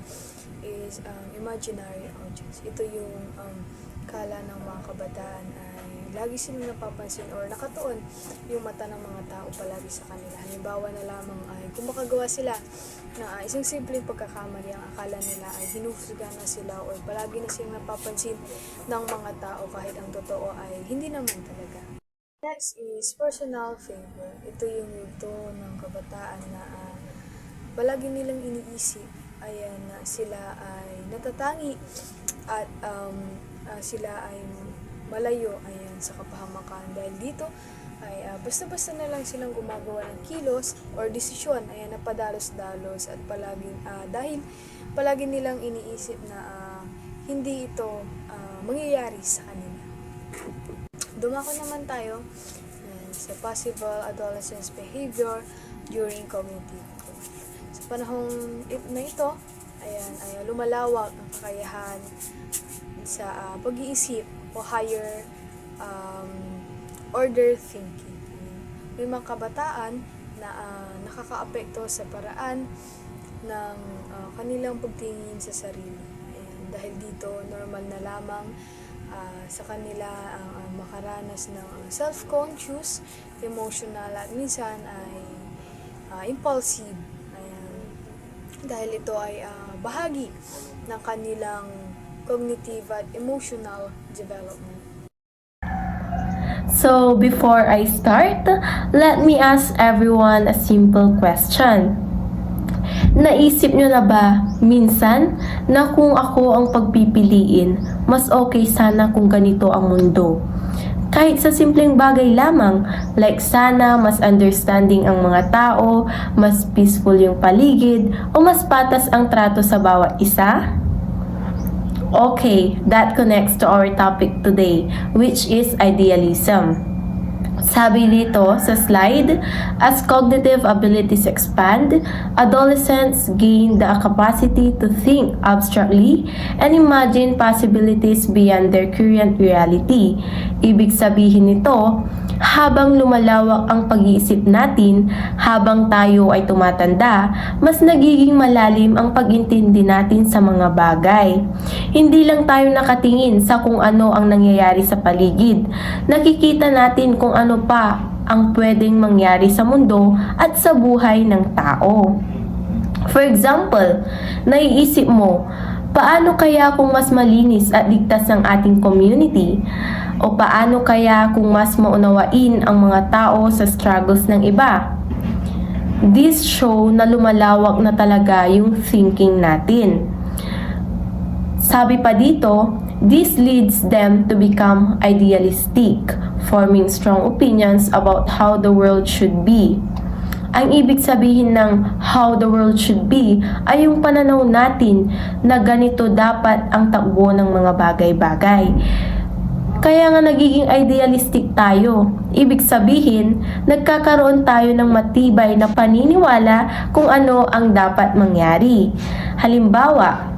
Speaker 5: is imaginary audience. Ito yung kala ng mga kabataan ay lagi silang napapansin or nakatuon yung mata ng mga tao palagi sa kanila. Halimbawa na lamang ay kung makagawa sila na isang simpleng pagkakamali, ang akala nila ay hinuhusga na sila or palagi na silang napapansin ng mga tao kahit ang totoo ay hindi naman talaga. Next is personal favor. Ito yung yugto ng kabataan na palagi nilang iniisip na sila ay natatangi at sila ay malayo sa kapahamakan. Dahil dito ay basta-basta na lang silang gumagawa ng kilos or desisyon na padalos-dalos at dahil palagi nilang iniisip na hindi ito mangyayari sa kanila. Dumako naman tayo sa possible adolescence behavior during cognitive growth. Sa panahong na ito, ay lumalawak ang kakayahan sa pag-iisip o higher order thinking. May mga kabataan na nakakaapekto sa paraan ng kanilang pagtingin sa sarili. Dahil dito, normal na lamang sa kanila ang makaranas ng self-conscious, emotional at minsan ay impulsive. Dahil ito ay bahagi ng kanilang cognitive at emotional development.
Speaker 6: So, before I start, let me ask everyone a simple question. Naisip nyo na ba minsan na kung ako ang pagpipiliin, mas okay sana kung ganito ang mundo? Kahit sa simpleng bagay lamang, like sana mas understanding ang mga tao, mas peaceful yung paligid, o mas patas ang trato sa bawat isa? Okay, that connects to our topic today, which is idealism. Sabi dito sa slide, as cognitive abilities expand, adolescents gain the capacity to think abstractly and imagine possibilities beyond their current reality. Ibig sabihin nito, habang lumalawak ang pag-iisip natin, habang tayo ay tumatanda, mas nagiging malalim ang pag-intindi natin sa mga bagay. Hindi lang tayo nakatingin sa kung ano ang nangyayari sa paligid. Nakikita natin kung ano pa ang pwedeng mangyari sa mundo at sa buhay ng tao. For example, naiisip mo, paano kaya kung mas malinis at ligtas ang ating community? O paano kaya kung mas maunawain ang mga tao sa struggles ng iba? This show na lumalawak na talaga yung thinking natin. Sabi pa dito, this leads them to become idealistic, forming strong opinions about how the world should be. Ang ibig sabihin ng how the world should be ay yung pananaw natin na ganito dapat ang takbo ng mga bagay-bagay. Kaya nga nagiging idealistic tayo. Ibig sabihin, nagkakaroon tayo ng matibay na paniniwala kung ano ang dapat mangyari. Halimbawa,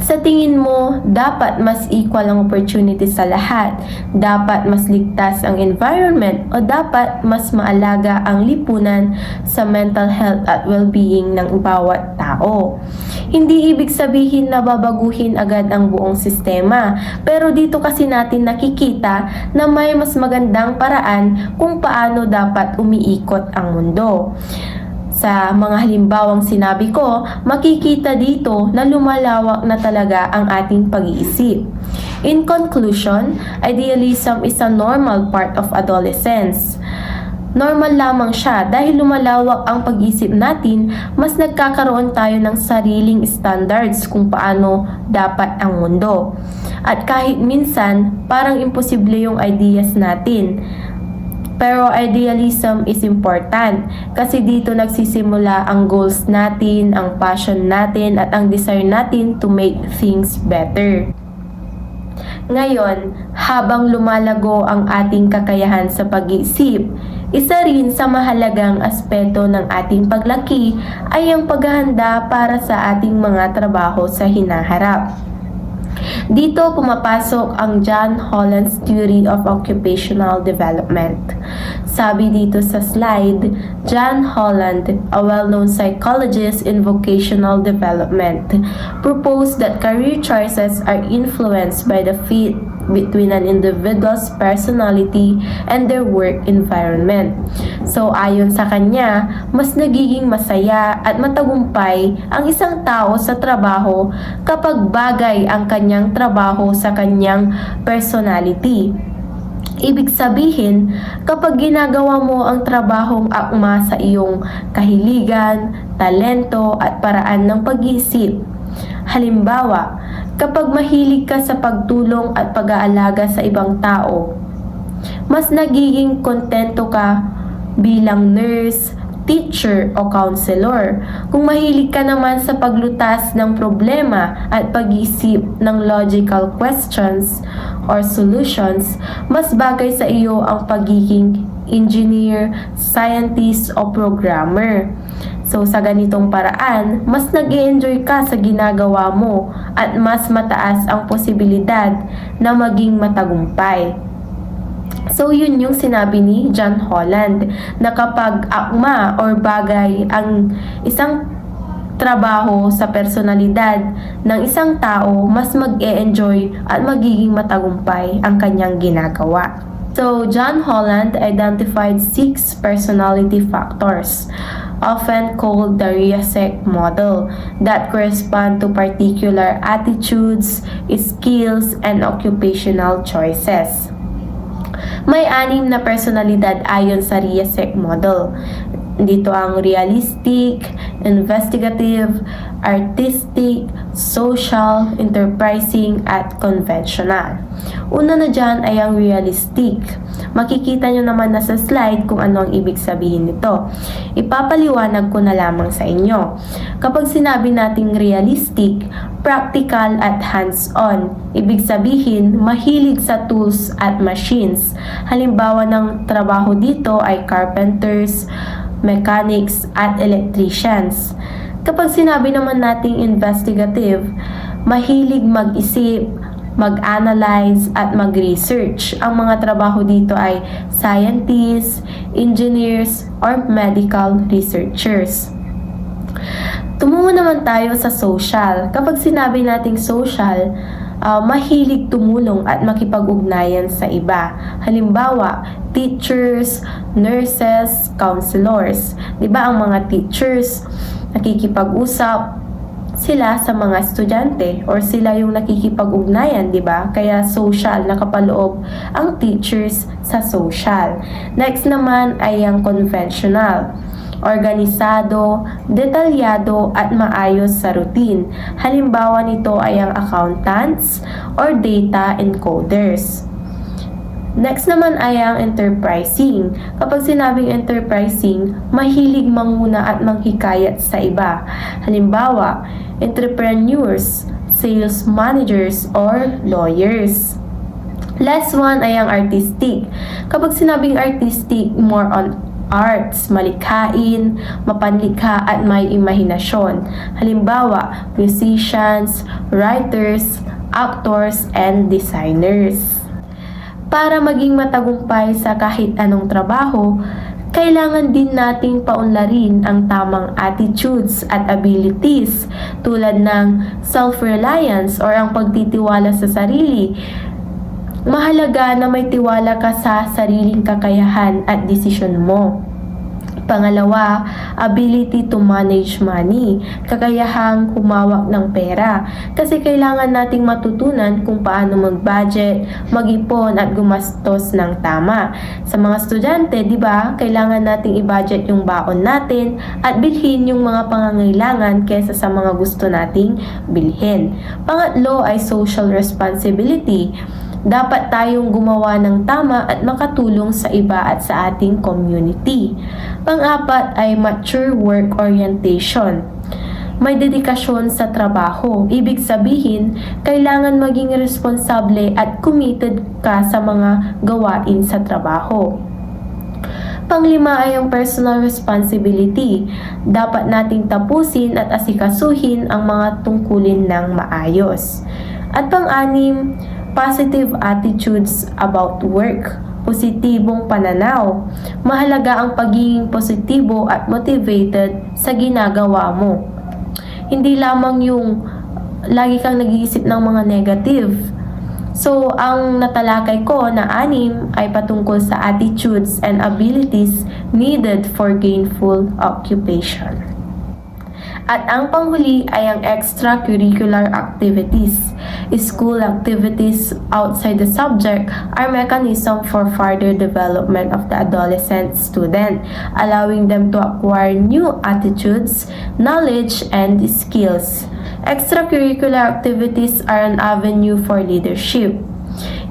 Speaker 6: sa tingin mo, dapat mas equal ang opportunity sa lahat, dapat mas ligtas ang environment, o dapat mas maalaga ang lipunan sa mental health at well-being ng bawat tao. Hindi ibig sabihin na babaguhin agad ang buong sistema, pero dito kasi natin nakikita na may mas magandang paraan kung paano dapat umiikot ang mundo. Sa mga halimbawang sinabi ko, makikita dito na lumalawak na talaga ang ating pag-iisip. In conclusion, idealism is a normal part of adolescence. Normal lamang siya dahil lumalawak ang pag-isip natin, mas nagkakaroon tayo ng sariling standards kung paano dapat ang mundo. At kahit minsan, parang imposible yung ideas natin. Pero idealism is important kasi dito nagsisimula ang goals natin, ang passion natin at ang desire natin to make things better. Ngayon, habang lumalago ang ating kakayahan sa pag-iisip, isa rin sa mahalagang aspeto ng ating paglaki ay ang paghahanda para sa ating mga trabaho sa hinaharap. Dito pumapasok ang John Holland's Theory of Occupational Development. Sabi dito sa slide, John Holland, a well-known psychologist in vocational development, proposed that career choices are influenced by the fit between an individual's personality and their work environment. So ayon sa kanya, mas nagiging masaya at matagumpay ang isang tao sa trabaho kapag bagay ang kanyang trabaho sa kanyang personality. Ibig sabihin, kapag ginagawa mo ang trabahong akma sa iyong kahiligan, talento at paraan ng pag-iisip. Halimbawa, kapag mahilig ka sa pagtulong at pag-aalaga sa ibang tao, mas nagiging kontento ka bilang nurse, teacher o counselor. Kung mahilig ka naman sa paglutas ng problema at pag-iisip ng logical questions or solutions, mas bagay sa iyo ang pagiging engineer, scientist o programmer. So sa ganitong paraan, mas nag-i-enjoy ka sa ginagawa mo at mas mataas ang posibilidad na maging matagumpay. So yun yung sinabi ni John Holland na kapag akma or bagay ang isang trabaho sa personalidad ng isang tao, mas mag-e-enjoy at magiging matagumpay ang kanyang ginagawa. So John Holland identified 6 personality factors, often called the Rieseck model, that correspond to particular attitudes, skills, and occupational choices. May 6 na personalidad ayon sa Rieseck model. Dito ang realistic, investigative, artistic, social, enterprising, at conventional. Una na dyan ay ang realistic. Makikita nyo naman na sa slide kung ano ang ibig sabihin nito. Ipapaliwanag ko na lamang sa inyo. Kapag sinabi nating realistic, practical at hands-on. Ibig sabihin, mahilig sa tools at machines. Halimbawa ng trabaho dito ay carpenters, mechanics, at electricians. Kapag sinabi naman nating investigative, mahilig mag-isip, mag-analyze, at mag-research. Ang mga trabaho dito ay scientists, engineers, or medical researchers. Tumungo naman tayo sa social. Kapag sinabi nating social, mahilig tumulong at makipag-ugnayan sa iba. Halimbawa, teachers, nurses, counselors. 'Di ba ang mga teachers nakikipag-usap sila sa mga estudyante or sila yung nakikipag-ugnayan, 'di ba? Kaya social, nakapaloob ang teachers sa social. Next naman ay ang conventional. Organisado, detalyado at maayos sa routine. Halimbawa nito ay ang accountants or data encoders. Next naman ay ang enterprising. Kapag sinabing enterprising, mahilig manguna at manghikayat sa iba. Halimbawa, entrepreneurs, sales managers, or lawyers. Last one ay ang artistic. Kapag sinabing artistic, more on arts, malikhain, mapanlikha at may imahinasyon. Halimbawa, musicians, writers, actors, and designers. Para maging matagumpay sa kahit anong trabaho, kailangan din nating paunlarin ang tamang attitudes at abilities tulad ng self-reliance or ang pagtitiwala sa sarili. Mahalaga na may tiwala ka sa sariling kakayahan at desisyon mo. Pangalawa, ability to manage money, kakayahang humawak ng pera. Kasi kailangan nating matutunan kung paano mag-budget, mag-ipon at gumastos ng tama. Sa mga estudyante, di ba, kailangan nating i-budget yung baon natin at bilhin yung mga pangangailangan kaysa sa mga gusto nating bilhin. Pangatlo ay social responsibility. Dapat tayong gumawa ng tama at makatulong sa iba at sa ating community. Pang-apat ay mature work orientation. may dedikasyon sa trabaho. Ibig sabihin, kailangan maging responsable at committed ka sa mga gawain sa trabaho. Panglima ay ang personal responsibility. Dapat nating tapusin at asikasuhin ang mga tungkulin ng maayos. At pang-anim, positive attitudes about work. Positibong pananaw. Mahalaga ang pagiging positibo at motivated sa ginagawa mo. Hindi lamang yung lagi kang nag-iisip ng mga negative. So, ang natalakay ko na 6 ay patungkol sa attitudes and abilities needed for gainful occupation. At ang panghuli ay ang extracurricular activities. School activities outside the subject are mechanism for further development of the adolescent student, allowing them to acquire new attitudes, knowledge, and skills. Extracurricular activities are an avenue for leadership.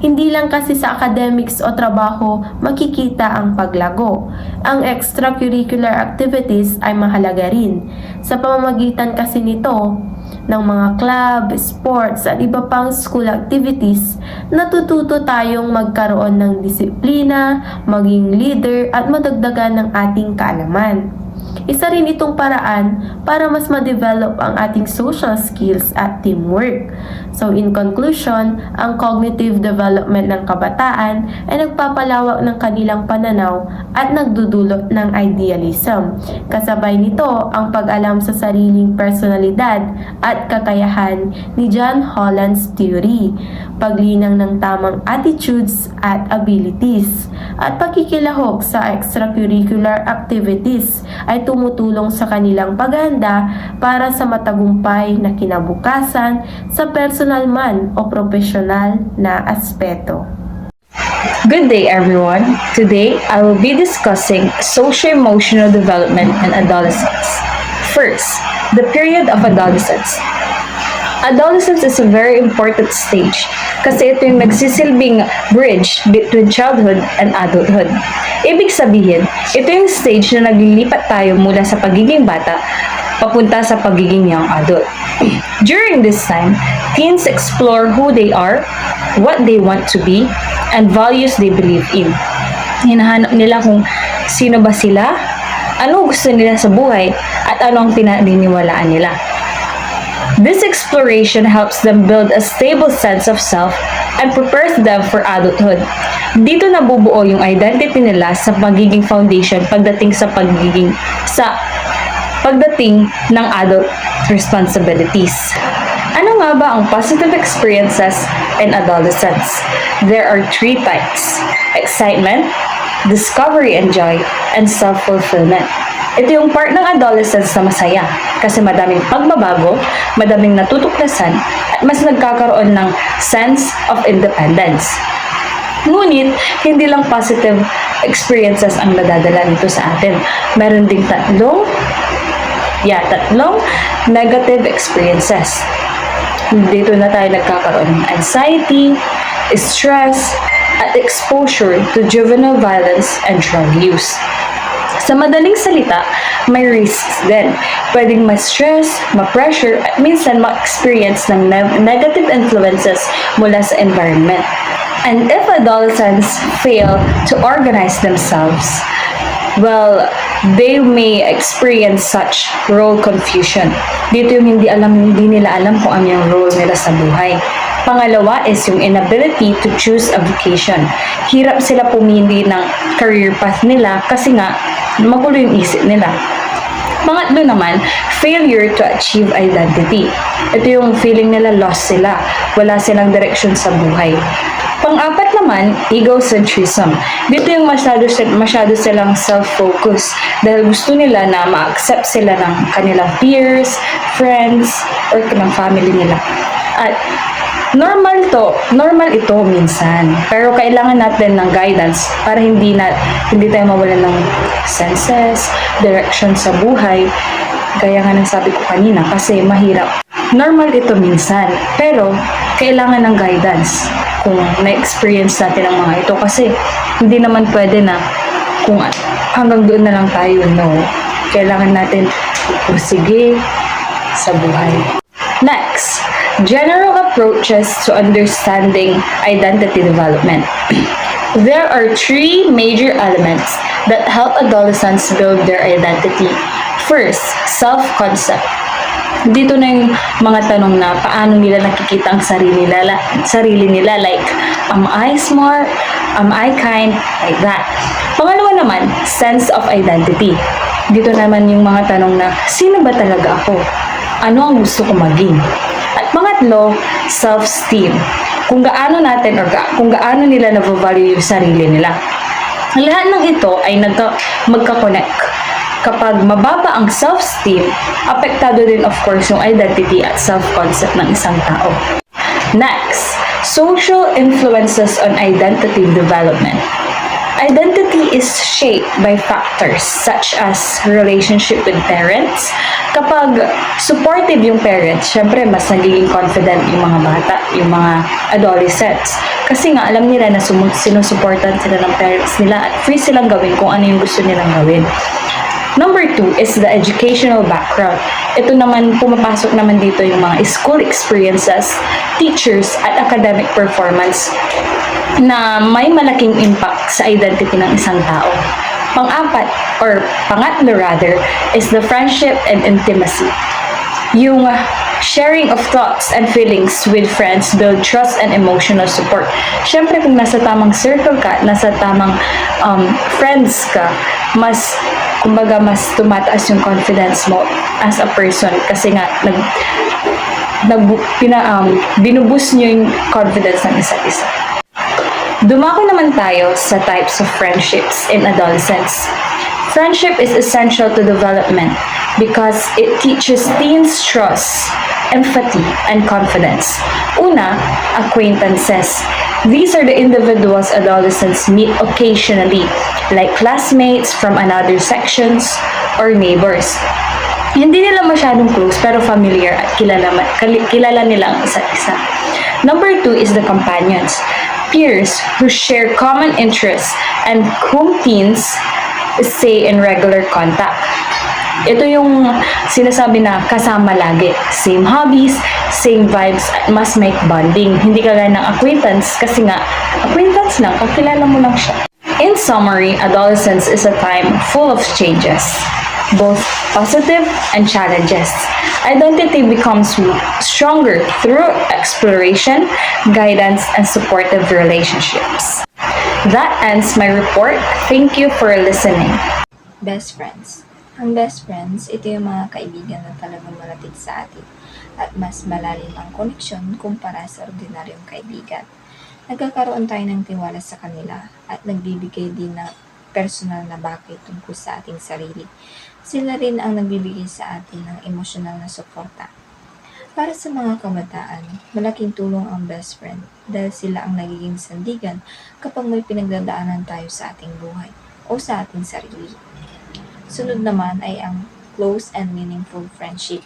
Speaker 6: Hindi lang kasi sa academics o trabaho makikita ang paglago. Ang extracurricular activities ay mahalaga rin. Sa pamamagitan kasi nito, ng mga club, sports at iba pang school activities, natututo tayong magkaroon ng disiplina, maging leader at madagdagan ng ating kaalaman. Isa rin itong paraan para mas ma-develop ang ating social skills at teamwork. So in conclusion, ang cognitive development ng kabataan ay nagpapalawak ng kanilang pananaw at nagdudulot ng idealism. Kasabay nito ang pag-alam sa sariling personalidad at kakayahan ni John Holland's theory, paglinang ng tamang attitudes at abilities, at pakikilahok sa extracurricular activities ay tumutulong sa kanilang paghahanda para sa matagumpay na kinabukasan sa personal man o profesional na aspeto.
Speaker 7: Good day, everyone. Today, I will be discussing socio-emotional development in adolescence. First, the period of adolescence. Adolescence is a very important stage kasi ito yung nagsisilbing bridge between childhood and adulthood. Ibig sabihin, ito yung stage na naglilipat tayo mula sa pagiging bata papunta sa pagiging young adult. During this time, teens explore who they are, what they want to be, and values they believe in. Hinahanap nila kung sino ba sila, ano gusto nila sa buhay, at ano ang pinaniniwalaan nila. This exploration helps them build a stable sense of self and prepares them for adulthood. Dito nabubuo yung identity nila sa magiging foundation pagdating ng adult responsibilities. Ano nga ba ang positive experiences in adolescence? There are 3 types: excitement, discovery and joy, and self-fulfillment. Ito yung part ng adolescence na masaya kasi madaming pagbabago, madaming natutuklasan, at mas nagkakaroon ng sense of independence. Ngunit, hindi lang positive experiences ang nadadala nito sa atin. Meron ding tatlong negative experiences. Dito na tayo nagkakaroon ng anxiety, stress, at exposure to juvenile violence and drug use. Sa madaling salita, may risks din. Pwedeng ma-stress, ma-pressure, at minsan ma-experience ng negative influences mula sa environment. And if adolescents fail to organize themselves, well, they may experience such role confusion. Dito yung hindi nila alam kung ano yung role nila sa buhay. Pangalawa is yung inability to choose a vocation. Hirap sila pumili ng career path nila kasi nga magulo yung isip nila. Pangatlo naman, failure to achieve identity. Ito yung feeling nila lost sila. Wala silang direction sa buhay. Pang-apat naman, egocentrism. Dito yung masyado silang self-focus dahil gusto nila na ma-accept sila ng kanilang peers, friends, or ng family nila. At normal ito minsan. Pero kailangan natin ng guidance para hindi tayo mawalan ng senses, direction sa buhay. Kaya nga nang sabi ko kanina kasi mahirap. Normal ito minsan, pero kailangan ng guidance kung na-experience natin ang mga ito kasi hindi naman pwede na kung hanggang doon na lang tayo, no. Kailangan natin, sige, sa buhay. Next, general approaches to understanding identity development. There are three major elements that help adolescents build their identity. First, self-concept. Dito na yung mga tanong na paano nila nakikita ang sarili nila like, am I smart? Am I kind? Like that. Pangalawa naman, sense of identity. Dito naman yung mga tanong na, sino ba talaga ako? Ano ang gusto ko maging? At pangatlo, self-esteem. Kung gaano natin or kung gaano nila na-value yung sarili nila. Lahat ng ito ay magka-connect. Kapag mababa ang self-esteem, apektado din of course yung identity at self-concept ng isang tao. Next, social influences on identity development. Identity is shaped by factors such as relationship with parents. Kapag supportive yung parents, syempre mas nagiging confident yung mga bata, yung mga adolescents. Kasi nga alam nila na sinusuportan sila ng parents nila at free silang gawin kung ano yung gusto nilang gawin. Number 2 is the educational background. Ito naman, pumapasok naman dito yung mga school experiences, teachers, at academic performance na may malaking impact sa identity ng isang tao. Pang-apat, or pangatlo rather, is the friendship and intimacy. Yung sharing of thoughts and feelings with friends build trust and emotional support. Siyempre, kung nasa tamang circle ka, nasa tamang friends ka, mas tumataas yung confidence mo as a person kasi nga binuboost nyo yung confidence ng isa't isa. Dumako naman tayo sa types of friendships in adolescence. Friendship is essential to development because it teaches teens trust, empathy, and confidence. Una, acquaintances. These are the individuals adolescents meet occasionally, like classmates from another sections or neighbors. Hindi nila masyadong close pero familiar at kilala nila ang isa't isa. Number 2 is the companions. Peers who share common interests and whom teens stay in regular contact. Ito yung sinasabi na kasama lagi. Same hobbies, same vibes, at mas make bonding. Hindi kagaya ng acquaintance kasi nga, acquaintance lang, kakilala mo lang siya. In summary, adolescence is a time full of changes, both positive and challenges. Identity becomes stronger through exploration, guidance, and supportive relationships. That ends my report. Thank you for listening.
Speaker 1: Best friends. Ang best friends, ito yung mga kaibigan na talagang malapit sa atin at mas malalim ang koneksyon kumpara sa ordinaryong kaibigan. Nagkakaroon tayo ng tiwala sa kanila at nagbibigay din ng personal na bakit tungkol sa ating sarili. Sila rin ang nagbibigay sa atin ng emosyonal na suporta. Para sa mga kabataan, malaking tulong ang best friend dahil sila ang nagiging sandigan kapag may pinagdadaanan tayo sa ating buhay o sa ating sarili. Sunod naman ay ang close and meaningful friendship.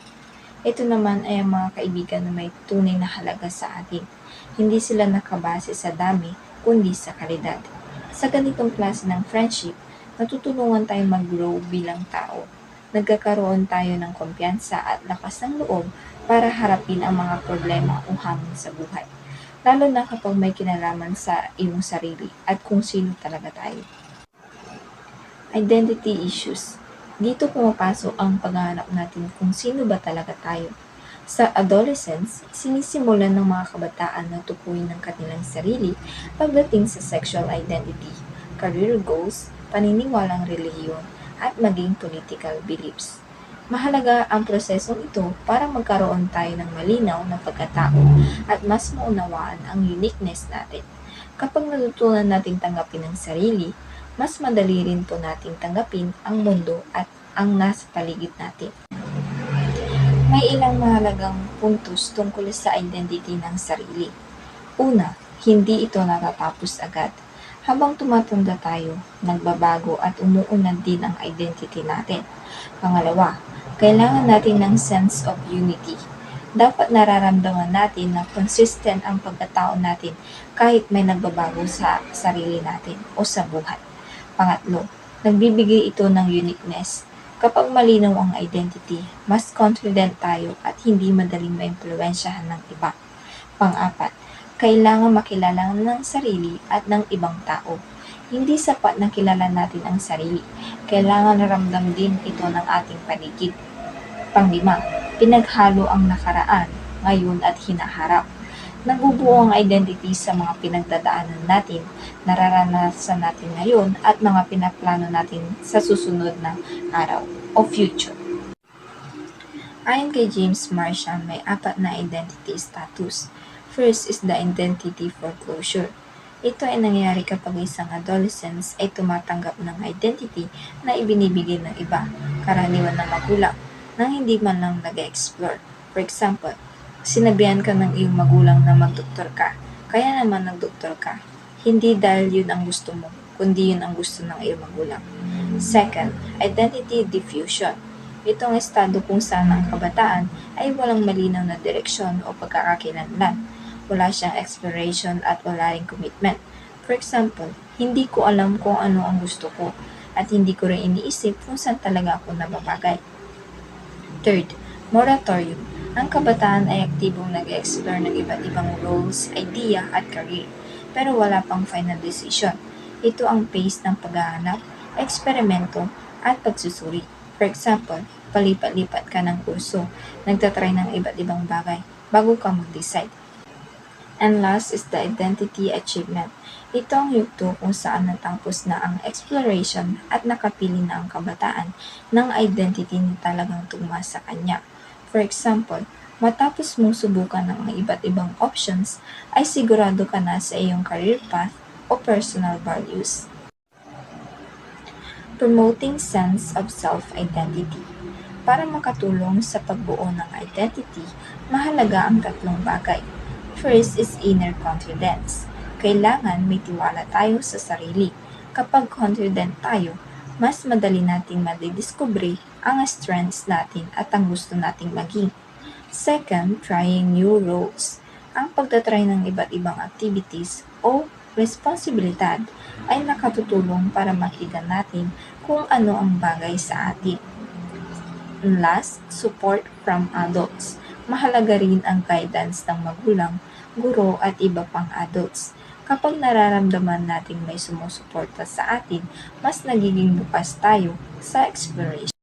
Speaker 1: Ito naman ay ang mga kaibigan na may tunay na halaga sa atin. Hindi sila nakabase sa dami, kundi sa kalidad. Sa ganitong klase ng friendship, natutulungan tayong mag-grow bilang tao. Nagkakaroon tayo ng kumpiyansa at lakas ng loob para harapin ang mga problema o hamon sa buhay. Lalo na kapag may kinalaman sa iyong sarili at kung sino talaga tayo. Identity issues. Dito pumapasok ang paghahanap natin kung sino ba talaga tayo. Sa adolescence, sinisimulan ng mga kabataan na tukuyin ng kanilang sarili pagdating sa sexual identity, career goals, paniniwalang relihiyon, at maging political beliefs. Mahalaga ang prosesong ito para magkaroon tayo ng malinaw na pagkatao at mas maunawaan ang uniqueness natin. Kapag natutunan nating tanggapin ang sarili, mas madali rin po nating tanggapin ang mundo at ang nasa paligid natin. May ilang mahalagang puntos tungkol sa identity ng sarili. Una, hindi ito natatapos agad. Habang tumatanda tayo, nagbabago at umuunad din ang identity natin. Pangalawa, kailangan natin ng sense of unity. Dapat nararamdaman natin na consistent ang pagkatao natin kahit may nagbabago sa sarili natin o sa buhay. Pangatlo, nagbibigay ito ng uniqueness.
Speaker 8: Kapag malinaw ang identity, mas confident tayo at hindi madaling maimpluwensyahan ng iba. Pang-apat, kailangan makilala ng sarili at ng ibang tao. Hindi sapat na kilala natin ang sarili. Kailangan ramdam din ito ng ating paligid. Pang-lima, pinaghalo ang nakaraan, ngayon at hinaharap. Nabubuo ang identity sa mga pinagdadaanan natin, nararanasan natin ngayon at mga pinaplano natin sa susunod na araw o future. Ayon kay James Marshall, may 4 na identity status. First is the identity foreclosure. Ito ay nangyayari kapag isang adolescent ay tumatanggap ng identity na ibinibigay ng iba, karaniwan ng magulang, nang hindi man lang nag-explore. For example, sinabihan ka ng iyong magulang na magdoktor ka, kaya naman nagdoktor ka. Hindi dahil yun ang gusto mo, kundi yun ang gusto ng iyong magulang. Second, identity diffusion. Ito ang estado kung saan ang kabataan ay walang malinaw na direksyon o pagkakakilanlan. Wala siyang exploration at wala ring commitment. For example, hindi ko alam kung ano ang gusto ko at hindi ko rin iniisip kung saan talaga ako nababagay. Third, moratorium. Ang kabataan ay aktibong nag-explore ng iba't ibang roles, idea at career, pero wala pang final decision. Ito ang phase ng paghahanap, eksperimento at pagsusuri. For example, palipat-lipat ka ng kurso, nagtatry ng iba't ibang bagay bago ka mag-decide. And last is the identity achievement. Ito ang yugto kung saan natapos na ang exploration at nakapili na ang kabataan ng identity na talagang tugma sa kanya. For example, matapos mong subukan ng iba't ibang options, ay sigurado ka na sa iyong career path o personal values. Promoting sense of self-identity. Para makatulong sa pagbuo ng identity, mahalaga ang 3 bagay. First is inner confidence. Kailangan may tiwala tayo sa sarili. Kapag confident tayo, mas madali nating madidiscover ang strengths natin at ang gusto nating maging. Second, trying new roles. Ang pagtatry ng iba't ibang activities o responsibilidad ay nakatutulong para makita natin kung ano ang bagay sa atin. Last, support from adults. Mahalaga rin ang guidance ng magulang, guro at iba pang adults. Kapag nararamdaman nating may sumusuporta sa atin, mas nagiging bukas tayo sa exploration.